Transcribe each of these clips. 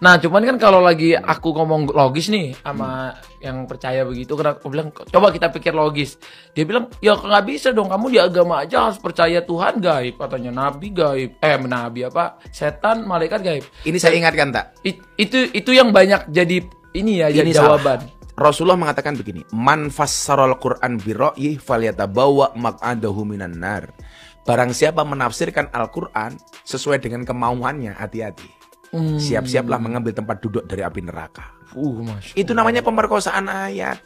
Nah, cuman kan kalau lagi aku ngomong logis nih sama yang percaya begitu, karena aku bilang coba kita pikir logis. Dia bilang ya nggak bisa dong, kamu di agama aja harus percaya Tuhan gaib, katanya nabi gaib, nabi apa, setan, malaikat gaib. Ini saya ingatkan tak? Itu yang banyak jadi ini ya Ini jawaban. Rasulullah mengatakan begini, man fassaral Qur'an birra'yi falyatabawa maq'adahu minan nar. Barang siapa menafsirkan Al-Qur'an sesuai dengan kemauannya, hati-hati. Siap-siaplah mengambil tempat duduk dari api neraka. Itu namanya pemerkosaan ayat.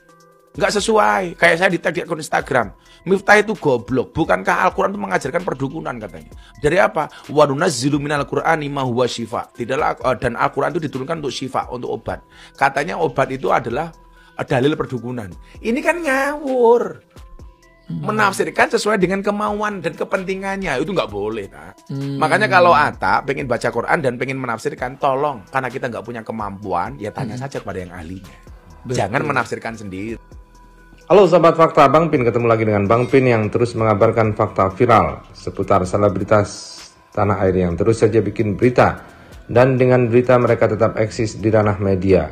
Nggak sesuai. Kayak saya di tag di akun Instagram, Miftah itu goblok. Bukankah Al-Quran itu mengajarkan perdukunan katanya? Dari apa? Wa nunazzilu minal Qur'ani ma huwa syifa. Dan Al-Quran itu diturunkan untuk syifa, untuk obat. Katanya obat itu adalah dalil perdukunan. Ini kan ngawur. Menafsirkan sesuai dengan kemauan dan kepentingannya, itu nggak boleh. Makanya kalau Atta pengen baca Quran dan pengen menafsirkan, tolong, karena kita nggak punya kemampuan, ya tanya saja kepada yang ahlinya. Jangan menafsirkan sendiri. Halo sahabat fakta, Bang Pin ketemu lagi dengan Bang Pin yang terus mengabarkan fakta viral seputar selebritas tanah air yang terus saja bikin berita, dan dengan berita mereka tetap eksis di ranah media.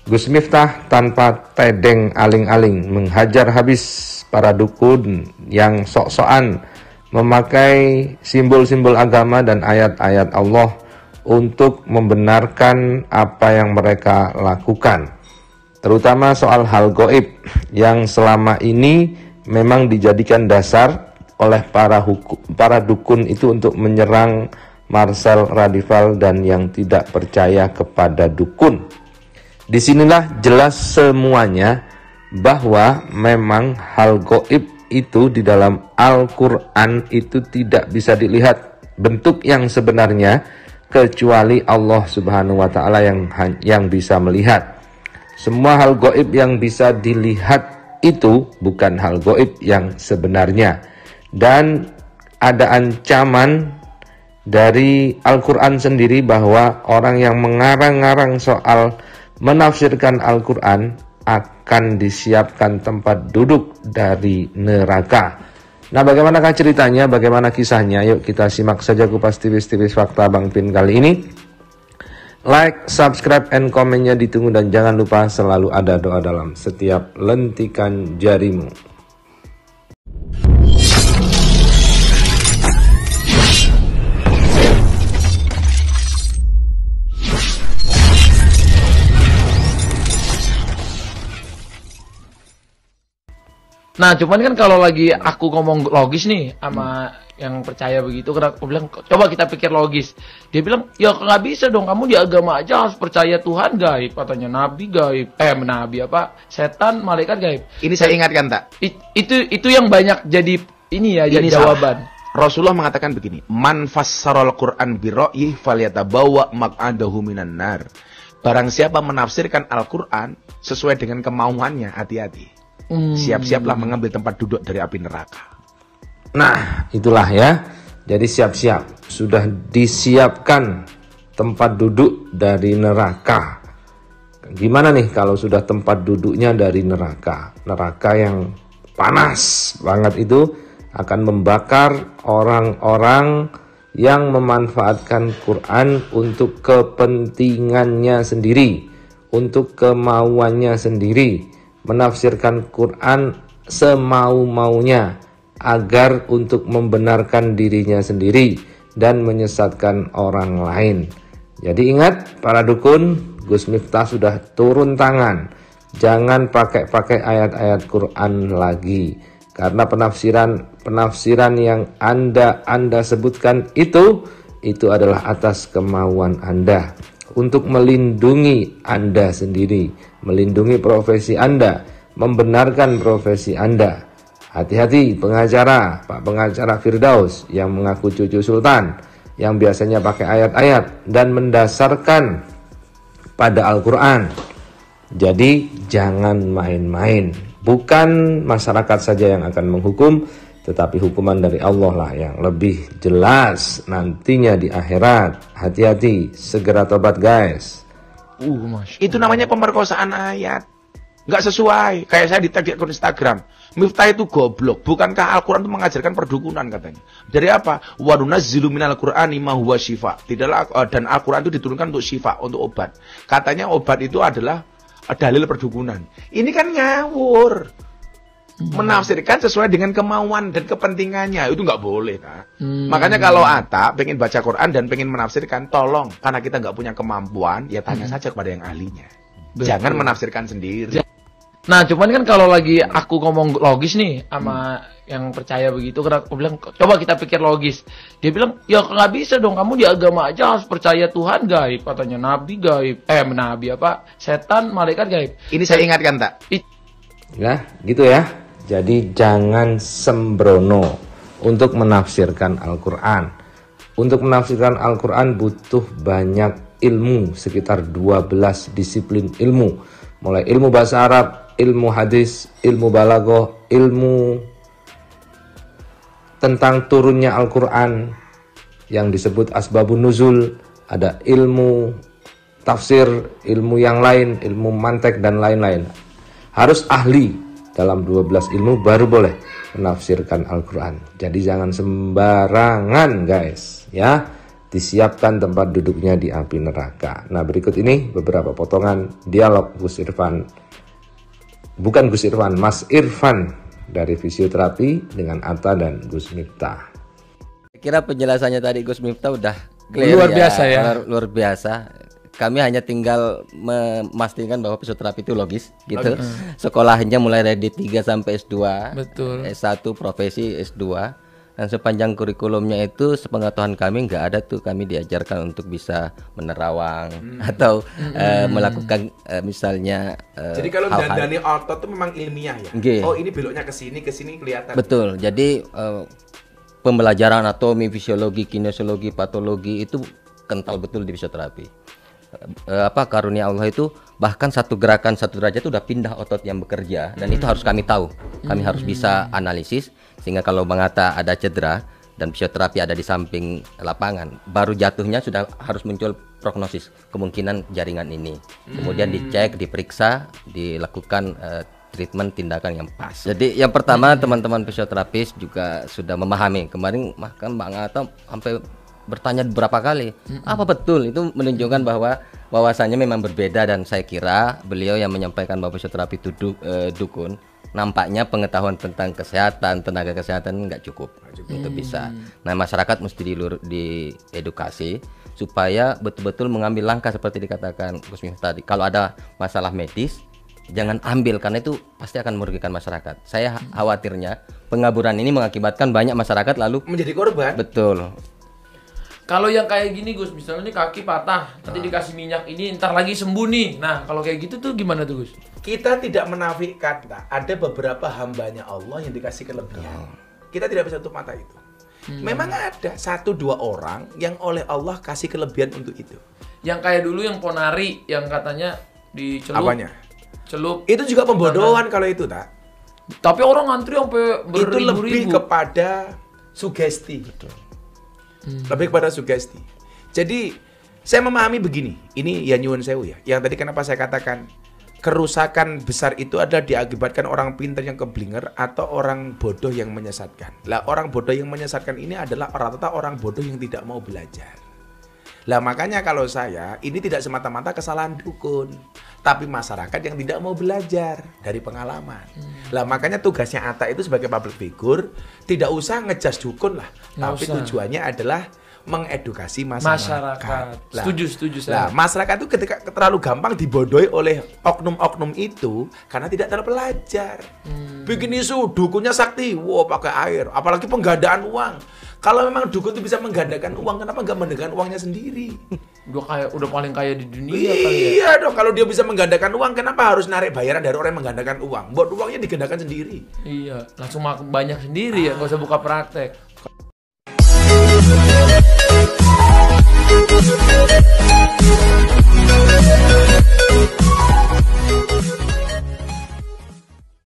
Gus Miftah tanpa tedeng aling-aling menghajar habis para dukun yang sok-sokan memakai simbol-simbol agama dan ayat-ayat Allah untuk membenarkan apa yang mereka lakukan, terutama soal hal gaib yang selama ini memang dijadikan dasar oleh para dukun itu untuk menyerang Marcel Radival dan yang tidak percaya kepada dukun. Disinilah jelas semuanya bahwa memang hal gaib itu di dalam Al-Quran itu tidak bisa dilihat bentuk yang sebenarnya kecuali Allah Subhanahu wa Ta'ala yang bisa melihat. Semua hal gaib yang bisa dilihat itu bukan hal gaib yang sebenarnya, dan ada ancaman dari Al-Quran sendiri bahwa orang yang mengarang-arang soal menafsirkan Al-Quran akan disiapkan tempat duduk dari neraka. Nah, bagaimanakah ceritanya, bagaimana kisahnya? Yuk kita simak saja kupas tipis-tipis fakta Bang Pin kali ini. Like, subscribe, and komennya ditunggu, dan jangan lupa selalu ada doa dalam setiap lentikan jarimu. Nah, cuman kan kalau lagi aku ngomong logis nih sama yang percaya begitu, karena aku bilang coba kita pikir logis. Dia bilang ya nggak bisa dong, kamu di agama aja harus percaya Tuhan gaib, katanya nabi gaib, nabi apa, setan, malaikat gaib. Ini saya ingatkan tak? Itu yang banyak jadi ini ya jadi jawaban. Rasulullah mengatakan begini, man fassaral Qur'an birra'yi falyatabawa maq'adahu minan nar. Barang siapa menafsirkan Al-Quran sesuai dengan kemauannya, hati-hati. Siap-siaplah mengambil tempat duduk dari api neraka. Nah, itulah ya. Jadi siap-siap, sudah disiapkan tempat duduk dari neraka. Gimana nih kalau sudah tempat duduknya dari neraka? Neraka yang panas banget itu akan membakar orang-orang yang memanfaatkan Quran untuk kepentingannya sendiri, untuk kemauannya sendiri, menafsirkan Quran semau-maunya agar untuk membenarkan dirinya sendiri dan menyesatkan orang lain. Jadi ingat para dukun, Gus Miftah sudah turun tangan. Jangan pakai ayat-ayat Quran lagi, karena penafsiran yang Anda sebutkan itu adalah atas kemauan Anda untuk melindungi Anda sendiri, melindungi profesi Anda, membenarkan profesi Anda. Hati-hati pengacara, Pak Pengacara Firdaus yang mengaku cucu Sultan, yang biasanya pakai ayat-ayat dan mendasarkan pada Al-Quran. Jadi jangan main-main. Bukan masyarakat saja yang akan menghukum, tetapi hukuman dari Allah lah yang lebih jelas nantinya di akhirat. Hati-hati, segera tobat guys. Itu namanya pemerkosaan ayat. Nggak sesuai. Kayak saya di-tag di akun Instagram. Miftah itu goblok. Bukankah Al-Quran itu mengajarkan perdukunan katanya? Dari apa? Wa nunazzilu minal Qur'ani ma huwa syifa. Tidaklah dan Al-Quran itu diturunkan untuk syifa, untuk obat. Katanya obat itu adalah dalil perdukunan. Ini kan ngawur. Menafsirkan sesuai dengan kemauan dan kepentingannya. Itu nggak boleh, Kak. Makanya kalau Atta pengen baca Quran dan pengen menafsirkan, tolong. Karena kita nggak punya kemampuan, ya tanya saja kepada yang ahlinya. Betul. Jangan menafsirkan sendiri. Nah, cuman kan kalau lagi aku ngomong logis nih sama yang percaya begitu, karena aku bilang, coba kita pikir logis. Dia bilang, ya nggak bisa dong, kamu di agama aja harus percaya Tuhan gaib, katanya nabi gaib, nabi apa, setan, malaikat gaib. Ini saya ingatkan, tak? Nah, gitu ya. Jadi jangan sembrono untuk menafsirkan Al-Quran. Untuk menafsirkan Al-Quran butuh banyak ilmu, sekitar 12 disiplin ilmu. Mulai ilmu bahasa Arab, ilmu hadis, ilmu balaghah, ilmu tentang turunnya Al-Quran yang disebut asbabun nuzul, ada ilmu tafsir, ilmu yang lain, ilmu mantek dan lain-lain. Harus ahli dalam 12 ilmu baru boleh menafsirkan Al-Quran. Jadi jangan sembarangan guys, ya. Disiapkan tempat duduknya di api neraka. Nah, berikut ini beberapa potongan dialog Gus Irfan, bukan Gus Irfan, Mas Irfan dari fisioterapi dengan Atta dan Gus Miftah. Saya kira penjelasannya tadi Gus Miftah udah clear, luar biasa ya. Luar biasa. Kami hanya tinggal memastikan bahwa fisioterapi itu logis gitu. Sekolahnya mulai dari D3 sampai S2. Betul. S1 profesi, S2. Dan sepanjang kurikulumnya itu sepengetahuan kami nggak ada tuh kami diajarkan untuk bisa menerawang atau melakukan misalnya Jadi kalau dandani otot itu memang ilmiah ya. Okay. Oh, ini beloknya ke sini kelihatan. Betul. Jadi pembelajaran anatomi, fisiologi, kinesiologi, patologi itu kental betul di fisioterapi. Karunia Allah itu bahkan satu gerakan satu derajat itu udah pindah otot yang bekerja, dan itu harus kami tahu. Kami harus bisa analisis sehingga kalau Bang Atta ada cedera dan fisioterapi ada di samping lapangan, baru jatuhnya sudah harus muncul prognosis kemungkinan jaringan ini. Kemudian dicek, diperiksa, dilakukan treatment tindakan yang pas. Jadi yang pertama teman-teman fisioterapis juga sudah memahami. Kemarin bahkan Bang Atta sampai bertanya beberapa kali, apa betul itu menunjukkan bahwa wawasannya memang berbeda, dan saya kira beliau yang menyampaikan bahwa fisioterapi itu dukun, nampaknya pengetahuan tentang kesehatan, tenaga kesehatan nggak cukup untuk bisa. Nah, masyarakat mesti diedukasi supaya betul-betul mengambil langkah seperti dikatakan Gus Miftah tadi. Kalau ada masalah medis, jangan ambil karena itu pasti akan merugikan masyarakat. Saya khawatirnya pengaburan ini mengakibatkan banyak masyarakat lalu menjadi korban. Betul. Kalau yang kayak gini Gus, misalnya nih kaki patah, nanti dikasih minyak ini, ntar lagi sembuh nih. Nah, kalau kayak gitu tuh gimana tuh Gus? Kita tidak menafikan, ada beberapa hambanya Allah yang dikasih kelebihan. Kita tidak bisa tutup mata itu. Memang ada 1-2 orang yang oleh Allah kasih kelebihan untuk itu. Yang kayak dulu yang ponari, yang katanya dicelup. Apanya? Celup. Itu juga pembodohan kalau itu, tak? Tapi orang ngantri sampai beribu-ribu. Itu lebih kepada sugesti. Betul. Lebih kepada sugesti. Jadi saya memahami begini. Ini ya nyuwun sewu ya. Yang tadi kenapa saya katakan kerusakan besar itu adalah diakibatkan orang pintar yang keblinger atau orang bodoh yang menyesatkan. Lah, orang bodoh yang menyesatkan ini adalah rata-rata orang bodoh yang tidak mau belajar. Lah, makanya kalau saya ini tidak semata-mata kesalahan dukun, tapi masyarakat yang tidak mau belajar dari pengalaman. Lah, makanya tugasnya Atta itu sebagai public figure tidak usah ngejas dukun lah, tapi tujuannya adalah mengedukasi masyarakat. Lah, setuju saya. Lah, masyarakat itu ketika terlalu gampang dibodohi oleh oknum-oknum itu karena tidak terpelajar. Bikin isu dukunnya sakti, wow pakai air, apalagi penggandaan uang. Kalau memang dukun itu bisa menggandakan uang, kenapa nggak menggandakan uangnya sendiri? Udah paling kaya di dunia kali ya. Iya dong, kalau dia bisa menggandakan uang, kenapa harus narik bayaran dari orang yang menggandakan uang? Buat uangnya digandakan sendiri. Iya, langsung banyak sendiri ya, nggak usah buka praktek.